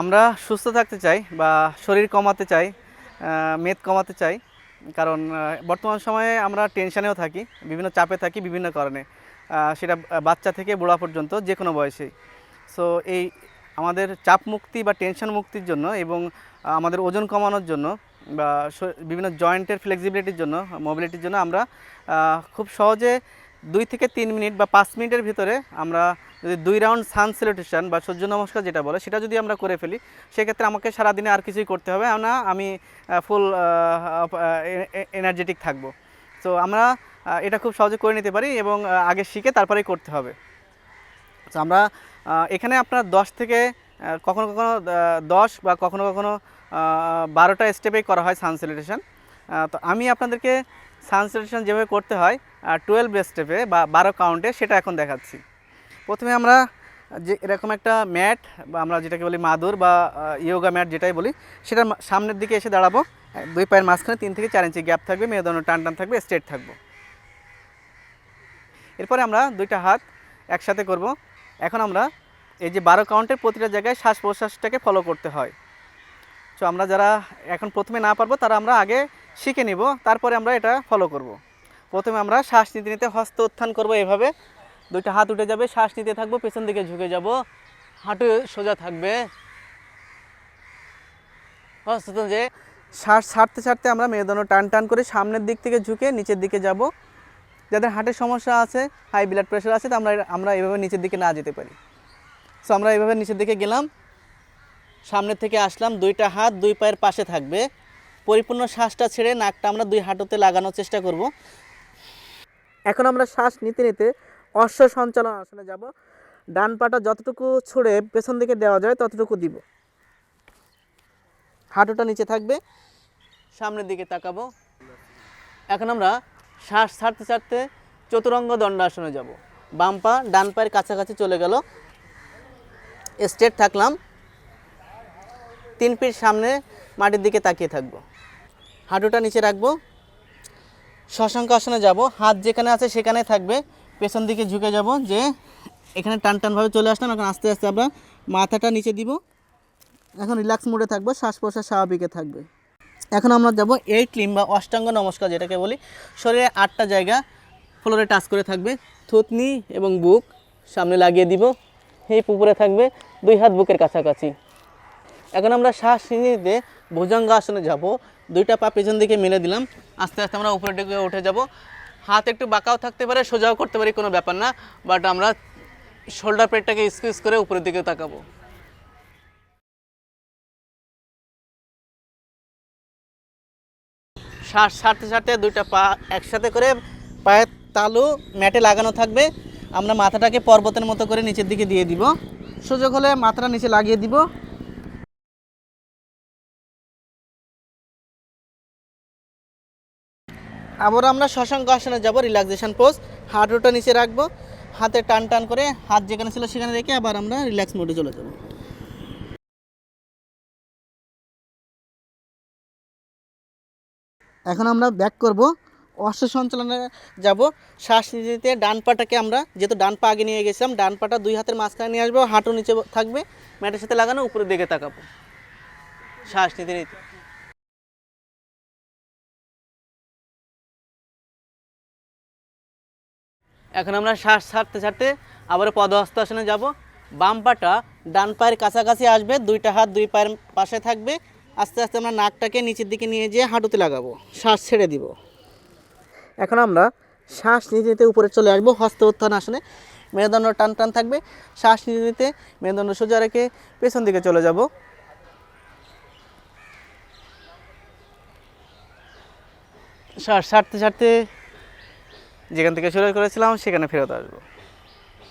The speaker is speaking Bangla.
আমরা সুস্থ থাকতে চাই বা শরীর কমাতে চাই, মেদ কমাতে চাই। কারণ বর্তমান সময়ে আমরা টেনশানেও থাকি, বিভিন্ন চাপে থাকি বিভিন্ন কারণে। সেটা বাচ্চা থেকে বুড়া পর্যন্ত যে কোনো বয়সেই। সো এই আমাদের চাপ মুক্তি বা টেনশন মুক্তির জন্য এবং আমাদের ওজন কমানোর জন্য বা বিভিন্ন জয়েন্টের ফ্লেক্সিবিলিটির জন্য, মোবিলিটির জন্য আমরা খুব সহজে 2 থেকে 3 মিনিট বা 5 মিনিটের ভিতরে আমরা যদি 2 রাউন্ড সান স্যালুটেশন বা সূর্য নমস্কার যেটা বলে সেটা যদি আমরা করে ফেলি, সেক্ষেত্রে আমাকে সারাদিনে আর কিছুই করতে হবে না, আমি ফুল এনার্জেটিক থাকবো। তো আমরা এটা খুব সহজে করে নিতে পারি এবং আগে শিখে তারপরেই করতে হবে। তো আমরা এখানে আপনার 10 থেকে কখনো কখনো 10 বা কখনো কখনো 12টা স্টেপেই করা হয় সান স্যালুটেশন। তো আমি আপনাদেরকে সান স্যালুটেশন যেভাবে করতে হয় 12 স্টেপে বা 12 কাউন্টে সেটা এখন দেখাচ্ছি। প্রথমে আমরা যে এরকম একটা ম্যাট বা আমরা যেটাকে বলি মাদুর বা ইয়োগা ম্যাট যেটাই বলি, সেটার সামনের দিকে এসে দাঁড়াবো। 2 পায়ের মাঝখানে 3 থেকে 4 ইঞ্চি গ্যাপ থাকবে, মেরুদণ্ড টান টান থাকবে, স্ট্রেট থাকবো। এরপরে আমরা 2টা হাত একসাথে করব। এখন আমরা এই যে 12 কাউন্টের প্রতিটা জায়গায় শ্বাস প্রশ্বাসটাকে ফলো করতে হয়। তো আমরা যারা এখন প্রথমে না পারবো তারা আমরা আগে শিখে নিব, তারপরে আমরা এটা ফলো করব। প্রথমে আমরা শ্বাস নিতে নিতে হস্ত উত্থান করব, এভাবে 2টা হাত উঠে যাবে, শ্বাস নিতে থাকবো, পেছন দিকে ঝুঁকে যাব, হাঁটু সোজা থাকবে, হস্ত যে শ্বাস ছাড়তে ছাড়তে আমরা মেরুদণ্ড টান টান করে সামনের দিক থেকে ঝুঁকে নিচের দিকে যাব। যাদের হার্টের সমস্যা আছে, হাই ব্লাড প্রেশার আছে, তো আমরা এইভাবে নিচের দিকে না যেতে পারি। সো আমরা এইভাবে নিচের দিকে গেলাম, সামনে থেকে আসলাম, 2টা হাত 2 পায়ের পাশে থাকবে, পরিপূর্ণ শ্বাসটা ছেড়ে নাকটা আমরা 2 হাঁটুতে লাগানোর চেষ্টা করব। এখন আমরা শ্বাস নিতে নিতে অশ্ব সঞ্চালন আসনে যাব। ডান পাটা যতটুকু ছড়ে পেছন দিকে দেওয়া যায় ততটুকু দিব, হাঁটুটা নিচে থাকবে, সামনের দিকে তাকাবো। এখন আমরা শ্বাস ছাড়তে ছাড়তে চতুরঙ্গ দণ্ডাসনে যাব। বাম পা ডান পায়ের কাছাকাছি চলে গেল, স্ট্রেট থাকলাম, 3 ফিট সামনে মাটির দিকে তাকিয়ে থাকবো, হাঁটুটা নিচে রাখবো। শশাঙ্ক আসনে যাব, হাত যেখানে আছে সেখানে থাকবে, পেছন দিকে ঝুঁকে যাব, যে এখানে টান টানভাবে চলে আসলাম। এখন আস্তে আস্তে আমরা মাথাটা নিচে দিব, এখন রিল্যাক্স মোডে থাকবো, শ্বাস প্রশ্বাস স্বাভাবিকে থাকবে। এখন আমরা যাব 8 লিম্ব বা অষ্টাঙ্গ নমস্কার যেটাকে বলি। শরীরে 8টা জায়গা ফ্লোরে টাচ করে থাকবে, থুতনি এবং বুক সামনে লাগিয়ে দিব, হিপ উপরে থাকবে, 2 হাত বুকের কাছাকাছি। এখন আমরা শ্বাস নিতে ভুজঙ্গ আসনে যাব, 2টা পা পেছন দিকে মেলে দিলাম, আস্তে আস্তে আমরা উপরের দিকে উঠে যাব। হাত একটু বাঁকাও থাকতে পারে, সোজাও করতে পারি, কোনো ব্যাপার না, বাট আমরা শোল্ডার পেটটাকে স্কুইজ করে উপরের দিকে তাকাবো। শ্বাস ছাড়তে ছাড়তে 2টা পা একসাথে করে পায়ের তালু ম্যাটে লাগানো থাকবে, আমরা মাথাটাকে পর্বতের মতো করে নিচের দিকে দিয়ে দিব, সুযোগ হলে মাথাটা নিচে লাগিয়ে দিব। আবার আমরা শশাঙ্ক আসনে যাব, রিল্যাক্সেশন পোজ, হাঁটুটা নিচে রাখবো, হাতে টান টান করে হাত যেখানে ছিল সেখানে রেখে আবার আমরা রিল্যাক্স মোডে চলে যাব। এখন আমরা ব্যাক করব, অশ্ব সঞ্চালনে যাব। শ্বাস নিতে ডান পাটাকে আমরা, যেহেতু ডান পা আগে নিয়ে গেছিলাম, ডান পাটা 2 হাতের মাঝখানে নিয়ে আসবো, হাঁটু নিচে থাকবে, ম্যাটের সাথে লাগানো, উপরের দিকে তাকাবো, শ্বাস নিতে নিতে। এখন আমরা শ্বাস ছাড়তে ছাড়তে আবার পদ্মাসনে যাব। বাম পাটা ডান পায়ের কাছাকাছি আসবে, 2টা হাত 2 পায়ের পাশে থাকবে, আস্তে আস্তে আমরা নাকটাকে নিচের দিকে নিয়ে যেয়ে হাঁটুতে লাগাবো, শ্বাস ছেড়ে দিব। এখন আমরা শ্বাস নিতে নিতে উপরে চলে আসবো, হস্ত উত্থান আসনে, মেরুদণ্ড টান টান থাকবে, শ্বাস নিতে নিতে মেরুদণ্ড সোজা রেখে পেছন দিকে চলে যাব। শ্বাস ছাড়তে ছাড়তে যেখান থেকে শুরু করেছিলাম সেখানে ফেরত আসবো।